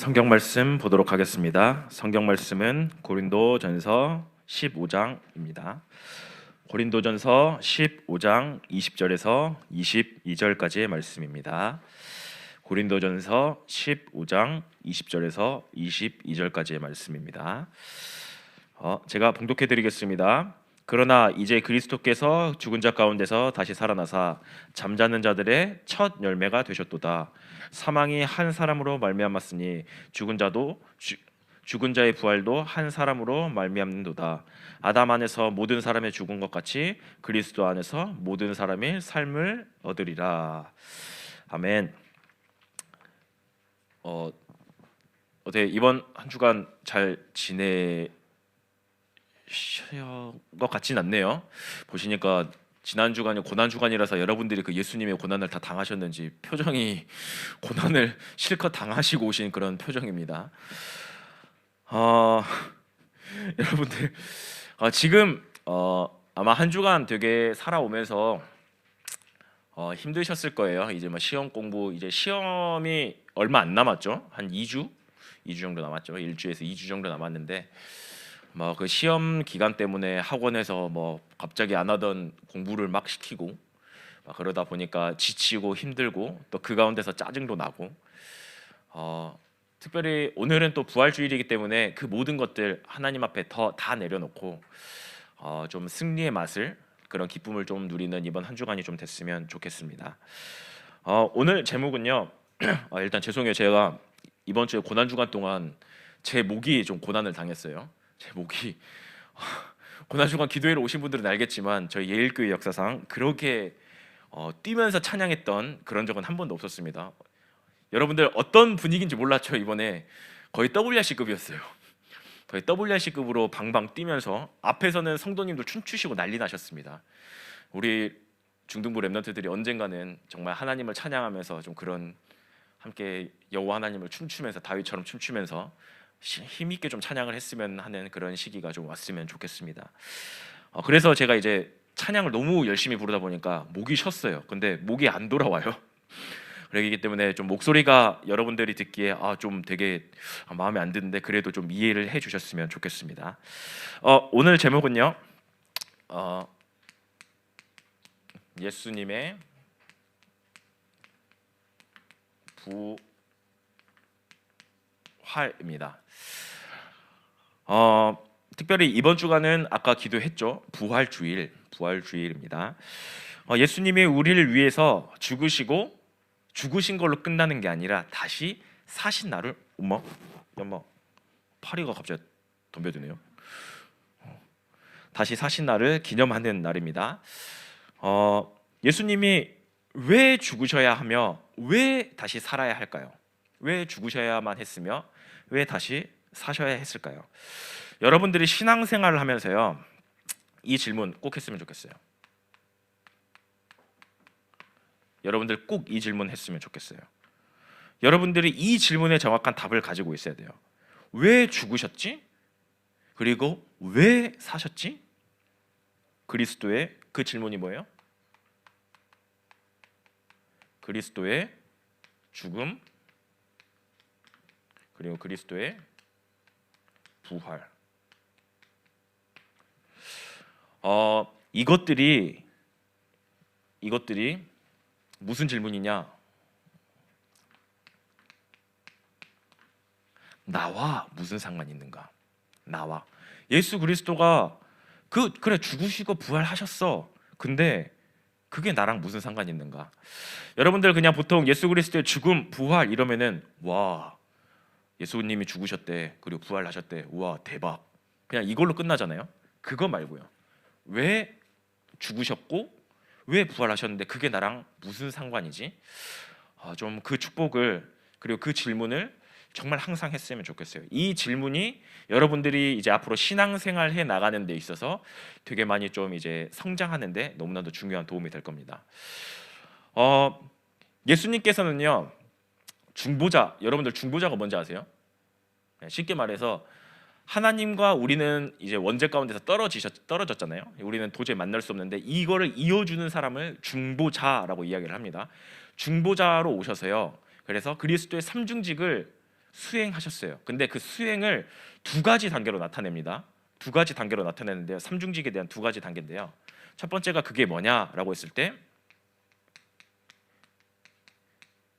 성경 말씀 보도록 하겠습니다. 성경 말씀은 고린도전서 15장입니다. 고린도전서 15장 20절에서 22절까지의 말씀입니다. 고린도전서 15장 20절에서 22절까지의 말씀입니다. 제가 봉독해 드리겠습니다. 그러나 이제 그리스도께서 죽은 자 가운데서 다시 살아나사 잠자는 자들의 첫 열매가 되셨도다. 사망이 한 사람으로 말미암았으니 죽은 자의 부활도 한 사람으로 말미암는도다. 아담 안에서 모든 사람의 죽은 것 같이 그리스도 안에서 모든 사람의 삶을 얻으리라. 아멘. 어때 이번 한 주간 잘 지내신 것 같진 않네요. 보시니까 지난 주간이 고난 주간이라서 여러분들이 그 예수님의 고난을 다 당하셨는지 표정이 고난을 실컷 당하시고 오신 그런 표정입니다. 여러분들 지금 아마 한 주간 되게 살아오면서 힘드셨을 거예요. 이제 뭐 시험 공부, 이제 시험이 얼마 안 남았죠. 한 2주 정도 남았죠. 1주에서 2주 정도 남았는데 뭐 그 시험 기간 때문에 학원에서 뭐 갑자기 안 하던 공부를 막 시키고 막 그러다 보니까 지치고 힘들고 또 그 가운데서 짜증도 나고 특별히 오늘은 또 부활주일이기 때문에 그 모든 것들 하나님 앞에 다 내려놓고 좀 승리의 맛을, 그런 기쁨을 좀 누리는 이번 한 주간이 좀 됐으면 좋겠습니다. 오늘 제목은요. 일단 죄송해요. 제가 이번 주에 고난 주간 동안 제 목이 좀 고난을 당했어요. 제 목이 고난 주간 기도회로 오신 분들은 알겠지만 저희 예일교회 역사상 그렇게 뛰면서 찬양했던 그런 적은 한 번도 없었습니다. 여러분들 어떤 분위기인지 몰랐죠. 이번에 거의 WRC급이었어요. 거의 WRC급으로 방방 뛰면서 앞에서는 성도님들 춤추시고 난리 나셨습니다. 우리 중등부 랩런트들이 언젠가는 정말 하나님을 찬양하면서 좀 그런 함께 여호와 하나님을 춤추면서 다윗처럼 춤추면서 힘있게 좀 찬양을 했으면 하는 그런 시기가 좀 왔으면 좋겠습니다. 그래서 제가 이제 찬양을 너무 열심히 부르다 보니까 목이 쉬었어요. 근데 목이 안 돌아와요. 그렇기 때문에 좀 목소리가 여러분들이 듣기에 좀 되게 마음에 안 드는데 그래도 좀 이해를 해주셨으면 좋겠습니다. 오늘 제목은요, 예수님의 부활입니다. 특별히 이번 주간은 아까 기도했죠. 부활주일입니다. 예수님이 우리를 위해서 죽으신 걸로 끝나는 게 아니라 다시 사신 날을 엄마 파리가 갑자기 덤벼드네요. 다시 사신 날을 기념하는 날입니다. 예수님이 왜 죽으셔야 하며 왜 다시 살아야 할까요? 왜 죽으셔야만 했으며 왜 다시 사셔야 했을까요? 여러분들이 신앙생활을 하면서요, 이 질문 꼭 했으면 좋겠어요. 여러분들 꼭 이 질문 했으면 좋겠어요. 여러분들이 이 질문에 정확한 답을 가지고 있어야 돼요. 왜 죽으셨지? 그리고 왜 사셨지? 그리스도의 그 질문이 뭐예요? 그리스도의 죽음 그리고 그리스도의 부활. 이것들이 무슨 질문이냐? 나와 무슨 상관이 있는가? 나와. 예수 그리스도가 그래 죽으시고 부활하셨어. 근데 그게 나랑 무슨 상관이 있는가? 여러분들 그냥 보통 예수 그리스도의 죽음, 부활 이러면은 와, 예수님이 죽으셨대. 그리고 부활하셨대. 우와, 대박. 그냥 이걸로 끝나잖아요. 그거 말고요. 왜 죽으셨고 왜 부활하셨는데 그게 나랑 무슨 상관이지? 좀 그 축복을, 그리고 그 질문을 정말 항상 했으면 좋겠어요. 이 질문이 여러분들이 이제 앞으로 신앙생활 해 나가는 데 있어서 되게 많이 좀 이제 성장하는데 너무나도 중요한 도움이 될 겁니다. 예수님께서는요, 여러분들 중보자가 뭔지 아세요? 쉽게 말해서 하나님과 우리는 이제 원죄 가운데서 떨어졌잖아요. 우리는 도저히 만날 수 없는데 이거를 이어주는 사람을 중보자라고 이야기를 합니다. 중보자로 오셔서요, 그래서 그리스도의 삼중직을 수행하셨어요. 근데 그 수행을 두 가지 단계로 나타냅니다. 두 가지 단계로 나타내는데요. 삼중직에 대한 두 가지 단계인데요. 첫 번째가 그게 뭐냐라고 했을 때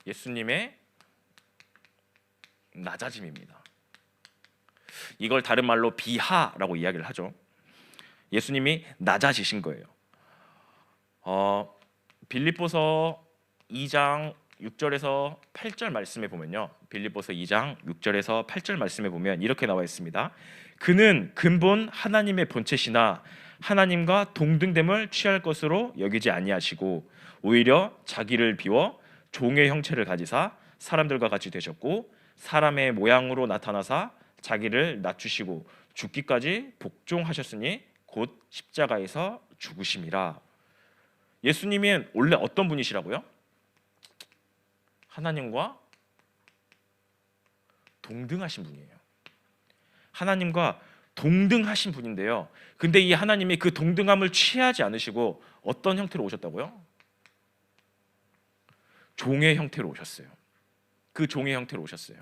예수님의 낮아짐입니다. 이걸 다른 말로 비하라고 이야기를 하죠. 예수님이 낮아지신 거예요. 빌립보서 2장 6절에서 8절 말씀에 보면요. 빌립보서 2장 6절에서 8절 말씀에 보면 이렇게 나와 있습니다. 그는 근본 하나님의 본체시나 하나님과 동등됨을 취할 것으로 여기지 아니하시고 오히려 자기를 비워 종의 형체를 가지사 사람들과 같이 되셨고 사람의 모양으로 나타나사 자기를 낮추시고 죽기까지 복종하셨으니 곧 십자가에서 죽으심이라. 예수님은 원래 어떤 분이시라고요? 하나님과 동등하신 분이에요. 하나님과 동등하신 분인데요. 근데 이 하나님이 그 동등함을 취하지 않으시고 어떤 형태로 오셨다고요? 종의 형태로 오셨어요. 그 종의 형태로 오셨어요.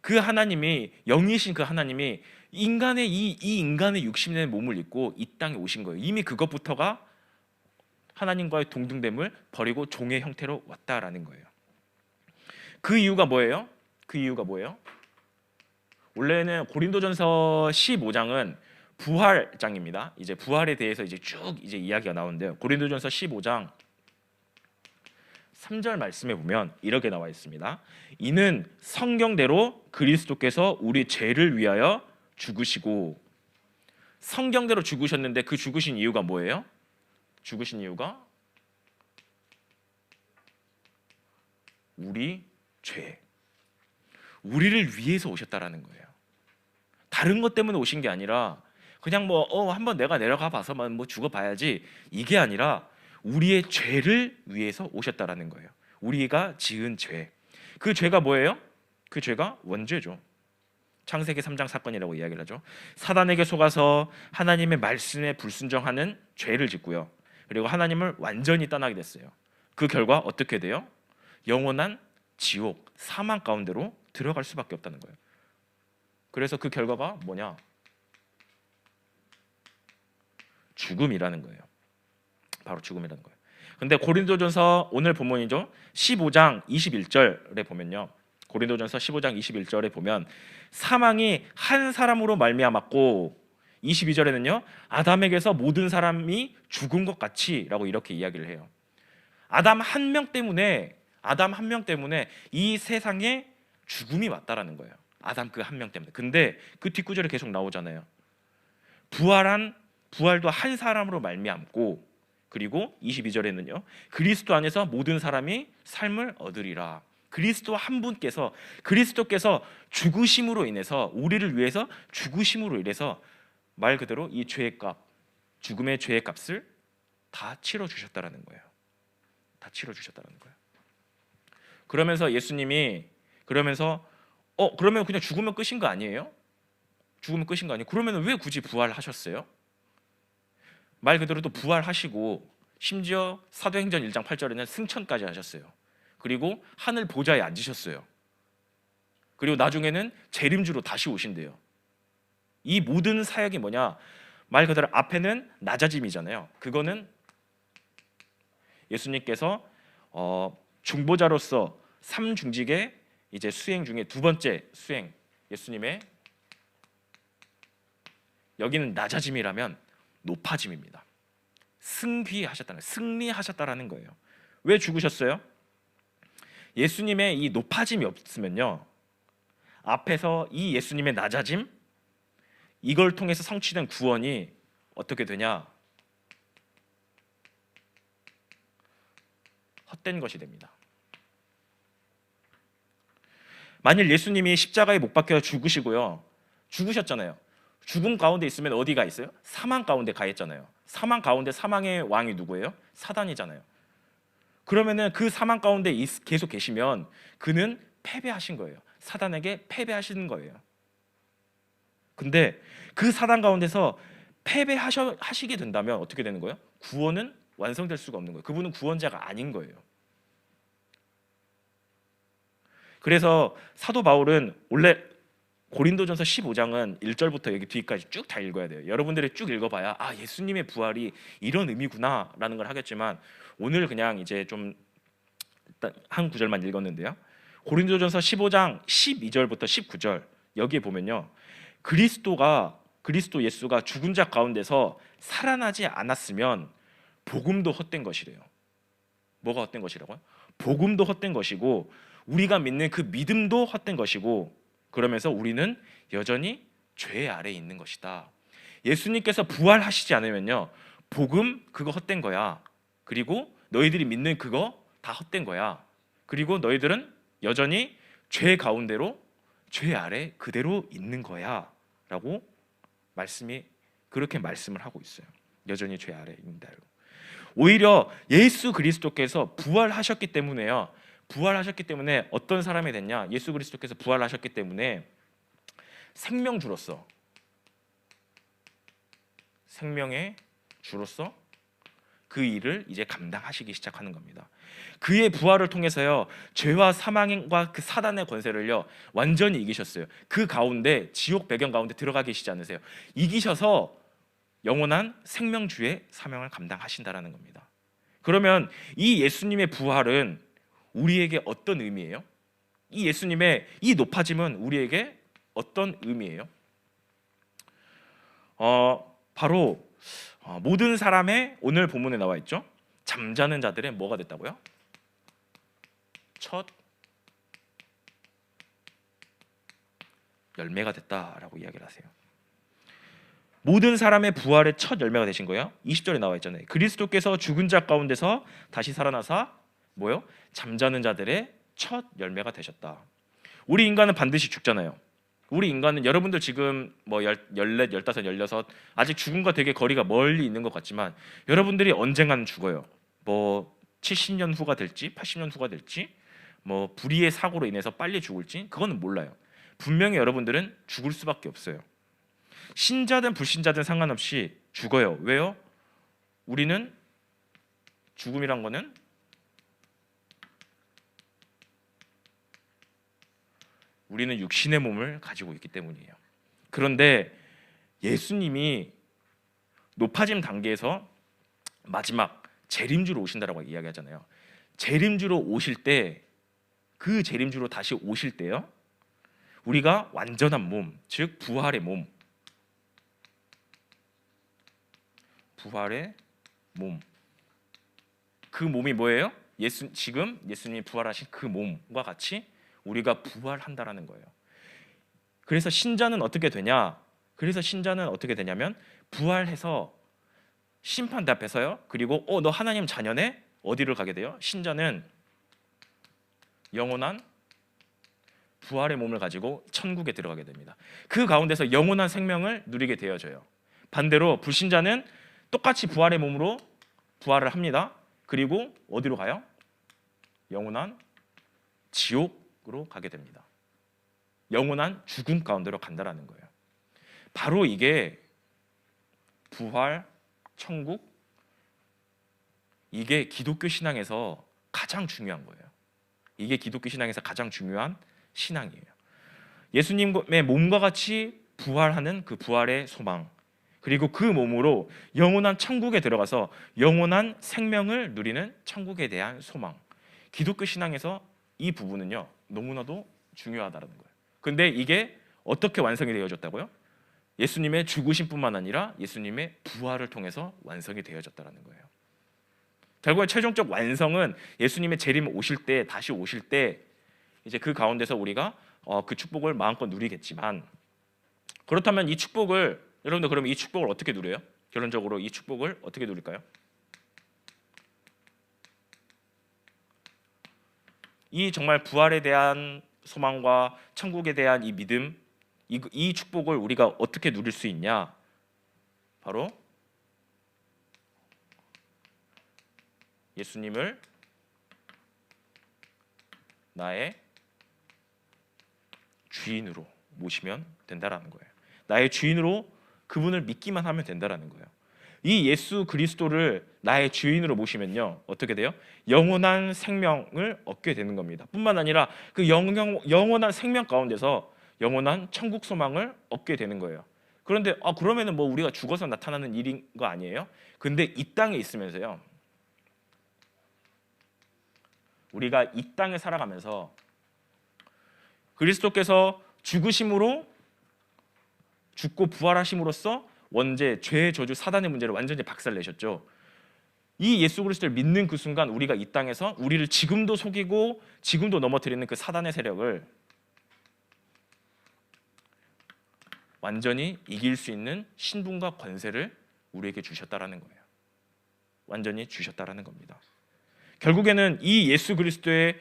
그 하나님이 영이신 그 하나님이 인간의 이 인간의 육신의 몸을 입고 이 땅에 오신 거예요. 이미 그것부터가 하나님과의 동등됨을 버리고 종의 형태로 왔다라는 거예요. 그 이유가 뭐예요? 그 이유가 뭐예요? 원래는 고린도전서 15장은 부활장입니다. 이제 부활에 대해서 이제 쭉 이제 이야기가 나오는데요. 고린도전서 15장 3절 말씀에 보면 이렇게 나와 있습니다. 이는 성경대로 그리스도께서 우리 죄를 위하여 죽으시고, 성경대로 죽으셨는데 그 죽으신 이유가 뭐예요? 죽으신 이유가 우리 죄, 우리를 위해서 오셨다라는 거예요. 다른 것 때문에 오신 게 아니라 그냥 한번 내가 내려가 봐서만 죽어봐야지, 이게 아니라 우리의 죄를 위해서 오셨다라는 거예요. 우리가 지은 죄, 그 죄가 뭐예요? 그 죄가 원죄죠. 창세기 3장 사건이라고 이야기를 하죠. 사단에게 속아서 하나님의 말씀에 불순종하는 죄를 짓고요. 그리고 하나님을 완전히 떠나게 됐어요. 그 결과 어떻게 돼요? 영원한 지옥, 사망 가운데로 들어갈 수밖에 없다는 거예요. 그래서 그 결과가 뭐냐? 죽음이라는 거예요. 바로 죽음이라는 거예요. 근데 고린도전서 오늘 본문이죠. 15장 21절에 보면요. 고린도전서 15장 21절에 보면 사망이 한 사람으로 말미암았고, 22절에는요. 아담에게서 모든 사람이 죽은 것 같이라고 이렇게 이야기를 해요. 아담 한 명 때문에 이 세상에 죽음이 왔다라는 거예요. 아담 그 한 명 때문에. 근데 그 뒷구절에 계속 나오잖아요. 부활도 한 사람으로 말미암고, 그리고 22절에는요. 그리스도 안에서 모든 사람이 삶을 얻으리라. 그리스도께서 죽으심으로 인해서, 우리를 위해서 죽으심으로 인해서 말 그대로 이 죄의 값, 죽음의 죄의 값을 다 치러 주셨다라는 거예요. 다 치러 주셨다라는 거예요. 그러면서 예수님이 그러면 그냥 죽으면 끝인 거 아니에요? 죽으면 끝인 거 아니에요? 그러면 왜 굳이 부활하셨어요? 말 그대로 또 부활하시고, 심지어 사도행전 1장 8절에는 승천까지 하셨어요. 그리고 하늘 보좌에 앉으셨어요. 그리고 나중에는 재림주로 다시 오신대요. 이 모든 사역이 뭐냐? 말 그대로 앞에는 낮아짐이잖아요. 그거는 예수님께서 중보자로서 삼중직의 이제 수행 중에 두 번째 수행, 예수님의 여기는 낮아짐이라면 높아짐입니다. 승리하셨다라는 거예요. 왜 죽으셨어요? 예수님의 이 높아짐이 없으면요, 앞에서 이 예수님의 낮아짐, 이걸 통해서 성취된 구원이 어떻게 되냐? 헛된 것이 됩니다. 만일 예수님이 십자가에 못 박혀 죽으시고요, 죽으셨잖아요. 죽음 가운데 있으면 어디가 있어요? 사망 가운데 가 있잖아요. 사망 가운데 사망의 왕이 누구예요? 사단이잖아요. 그러면은 그 사망 가운데 계속 계시면 그는 패배하신 거예요. 사단에게 패배하시는 거예요. 근데 그 사단 가운데서 패배하시게 된다면 어떻게 되는 거예요? 구원은 완성될 수가 없는 거예요. 그분은 구원자가 아닌 거예요. 그래서 사도 바울은 원래 고린도전서 15장은 1절부터 여기 뒤까지 쭉 다 읽어야 돼요. 여러분들이 쭉 읽어봐야 아 예수님의 부활이 이런 의미구나라는 걸 하겠지만 오늘 그냥 이제 좀 일단 한 구절만 읽었는데요. 고린도전서 15장 12절부터 19절 여기에 보면요. 그리스도 예수가 죽은 자 가운데서 살아나지 않았으면 복음도 헛된 것이래요. 뭐가 헛된 것이라고요? 복음도 헛된 것이고 우리가 믿는 그 믿음도 헛된 것이고 그러면서 우리는 여전히 죄 아래에 있는 것이다. 예수님께서 부활하시지 않으면요. 복음 그거 헛된 거야. 그리고 너희들이 믿는 그거 다 헛된 거야. 그리고 너희들은 여전히 죄 가운데로 죄 아래 그대로 있는 거야. 라고 그렇게 말씀을 하고 있어요. 여전히 죄 아래에 있다. 오히려 예수 그리스도께서 부활하셨기 때문에요. 부활하셨기 때문에 어떤 사람이 됐냐? 예수 그리스도께서 부활하셨기 때문에 생명의 주로서 그 일을 이제 감당하시기 시작하는 겁니다. 그의 부활을 통해서요. 죄와 사망과 그 사단의 권세를요. 완전히 이기셨어요. 그 가운데 지옥 배경 가운데 들어가 계시지 않으세요. 이기셔서 영원한 생명주의 사명을 감당하신다라는 겁니다. 그러면 이 예수님의 부활은 우리에게 어떤 의미예요? 이 예수님의 이 높아짐은 우리에게 어떤 의미예요? 바로 모든 사람의 오늘 본문에 나와 있죠. 잠자는 자들의 뭐가 됐다고요? 첫 열매가 됐다라고 이야기를 하세요. 모든 사람의 부활의 첫 열매가 되신 거예요. 20절에 나와 있잖아요. 그리스도께서 죽은 자 가운데서 다시 살아나사 뭐요? 잠자는 자들의 첫 열매가 되셨다. 우리 인간은 반드시 죽잖아요. 우리 인간은 여러분들 지금 뭐 14, 15, 16 아직 죽음과 되게 거리가 멀리 있는 것 같지만 여러분들이 언젠가는 죽어요. 뭐 70년 후가 될지 80년 후가 될지 뭐 불의의 사고로 인해서 빨리 죽을지 그거는 몰라요. 분명히 여러분들은 죽을 수밖에 없어요. 신자든 불신자든 상관없이 죽어요. 왜요? 우리는 죽음이란 거는 우리는 육신의 몸을 가지고 있기 때문이에요. 그런데 예수님이 높아짐 단계에서 마지막 재림주로 오신다라고 이야기하잖아요. 재림주로 오실 때 그 재림주로 다시 오실 때요. 우리가 완전한 몸, 즉 부활의 몸, 그 몸이 뭐예요? 지금 예수님이 부활하신 그 몸과 같이 우리가 부활한다라는 거예요. 그래서 신자는 어떻게 되냐면 부활해서 심판대 앞에서요. 그리고 너 하나님 자녀네? 어디를 가게 돼요? 신자는 영원한 부활의 몸을 가지고 천국에 들어가게 됩니다. 그 가운데서 영원한 생명을 누리게 되어져요. 반대로 불신자는 똑같이 부활의 몸으로 부활을 합니다. 그리고 어디로 가요? 영원한 지옥으로 가게 됩니다. 영원한 죽음 가운데로 간다라는 거예요. 바로 이게 부활, 천국, 이게 기독교 신앙에서 가장 중요한 거예요. 이게 기독교 신앙에서 가장 중요한 신앙이에요. 예수님의 몸과 같이 부활하는 그 부활의 소망, 그리고 그 몸으로 영원한 천국에 들어가서 영원한 생명을 누리는 천국에 대한 소망. 기독교 신앙에서 이 부분은요 너무나도 중요하다는 거예요. 근데 이게 어떻게 완성이 되어졌다고요? 예수님의 죽으심뿐만 아니라 예수님의 부활을 통해서 완성이 되어졌다는 거예요. 결국에 최종적 완성은 예수님의 재림 오실 때, 다시 오실 때 이제 그 가운데서 우리가 그 축복을 마음껏 누리겠지만, 그렇다면 이 축복을 여러분들 그러면 이 축복을 어떻게 누려요? 결론적으로 이 축복을 어떻게 누릴까요? 이 정말 부활에 대한 소망과 천국에 대한 이 믿음, 이 축복을 우리가 어떻게 누릴 수 있냐? 바로 예수님을 나의 주인으로 모시면 된다라는 거예요. 나의 주인으로 그분을 믿기만 하면 된다라는 거예요. 이 예수 그리스도를 나의 주인으로 모시면요, 어떻게 돼요? 영원한 생명을 얻게 되는 겁니다. 뿐만 아니라 그 영원한 생명 가운데서 영원한 천국 소망을 얻게 되는 거예요. 그런데 그러면은 뭐 우리가 죽어서 나타나는 일인 거 아니에요? 근데 이 땅에 있으면서요, 우리가 이 땅에 살아가면서 그리스도께서 죽으심으로, 죽고 부활하심으로써 원죄, 죄, 저주, 사단의 문제를 완전히 박살내셨죠. 이 예수 그리스도를 믿는 그 순간 우리가 이 땅에서 우리를 지금도 속이고 지금도 넘어뜨리는 그 사단의 세력을 완전히 이길 수 있는 신분과 권세를 우리에게 주셨다라는 거예요. 완전히 주셨다라는 겁니다. 결국에는 이 예수 그리스도의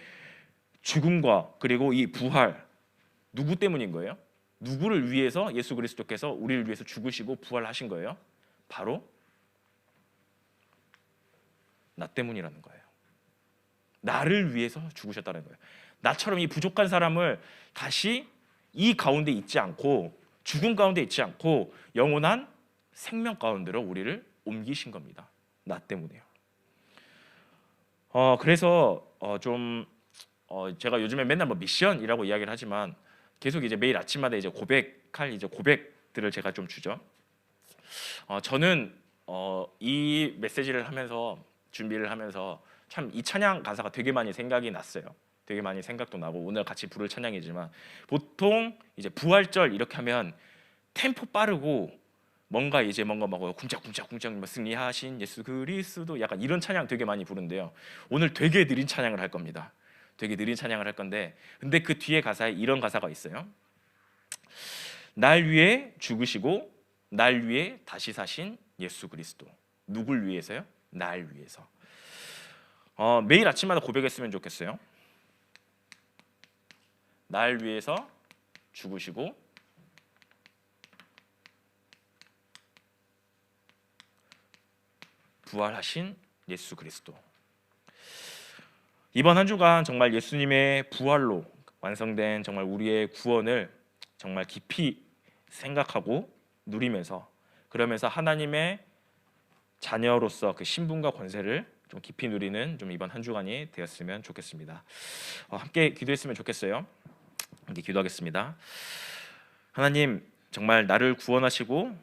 죽음과 그리고 이 부활, 누구 때문인 거예요? 누구를 위해서 예수 그리스도께서 우리를 위해서 죽으시고 부활하신 거예요? 바로 나 때문이라는 거예요. 나를 위해서 죽으셨다는 거예요. 나처럼 이 부족한 사람을 다시 이 가운데 있지 않고, 죽음 가운데 있지 않고 영원한 생명 가운데로 우리를 옮기신 겁니다. 나 때문에요. 그래서 제가 요즘에 맨날 뭐 미션이라고 이야기를 하지만 계속 이제 매일 아침마다 이제 고백할 고백들을 제가 좀 주죠. 저는 이 메시지를 하면서, 준비를 하면서 참 이 찬양 가사가 되게 많이 생각이 났어요. 되게 많이 생각도 나고, 오늘 같이 부를 찬양이지만 보통 이제 부활절 이렇게 하면 템포 빠르고 뭔가 막 쿵짝쿵짝쿵짝 뭐 승리하신 예수 그리스도, 약간 이런 찬양 되게 많이 부르는데요. 오늘 되게 느린 찬양을 할 겁니다. 되게 느린 찬양을 할 건데, 근데 그 뒤에 가사에 이런 가사가 있어요. 날 위해 죽으시고 날 위해 다시 사신 예수 그리스도. 누굴 위해서요? 날 위해서. 매일 아침마다 고백했으면 좋겠어요. 날 위해서 죽으시고 부활하신 예수 그리스도. 이번 한 주간 정말 예수님의 부활로 완성된 정말 우리의 구원을 정말 깊이 생각하고 누리면서, 그러면서 하나님의 자녀로서 그 신분과 권세를 좀 깊이 누리는 좀 이번 한 주간이 되었으면 좋겠습니다. 함께 기도했으면 좋겠어요. 함께 기도하겠습니다. 하나님, 정말 나를 구원하시고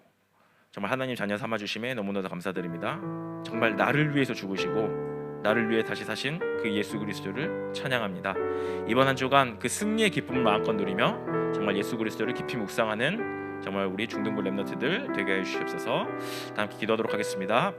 정말 하나님 자녀 삼아 주심에 너무나도 감사드립니다. 정말 나를 위해서 죽으시고 나를 위해 다시 사신 그 예수 그리스도를 찬양합니다. 이번 한 주간 그 승리의 기쁨을 마음껏 누리며 정말 예수 그리스도를 깊이 묵상하는 정말 우리 중등부 렘넌트들 되게 해 주시옵소서. 다 함께 기도하도록 하겠습니다.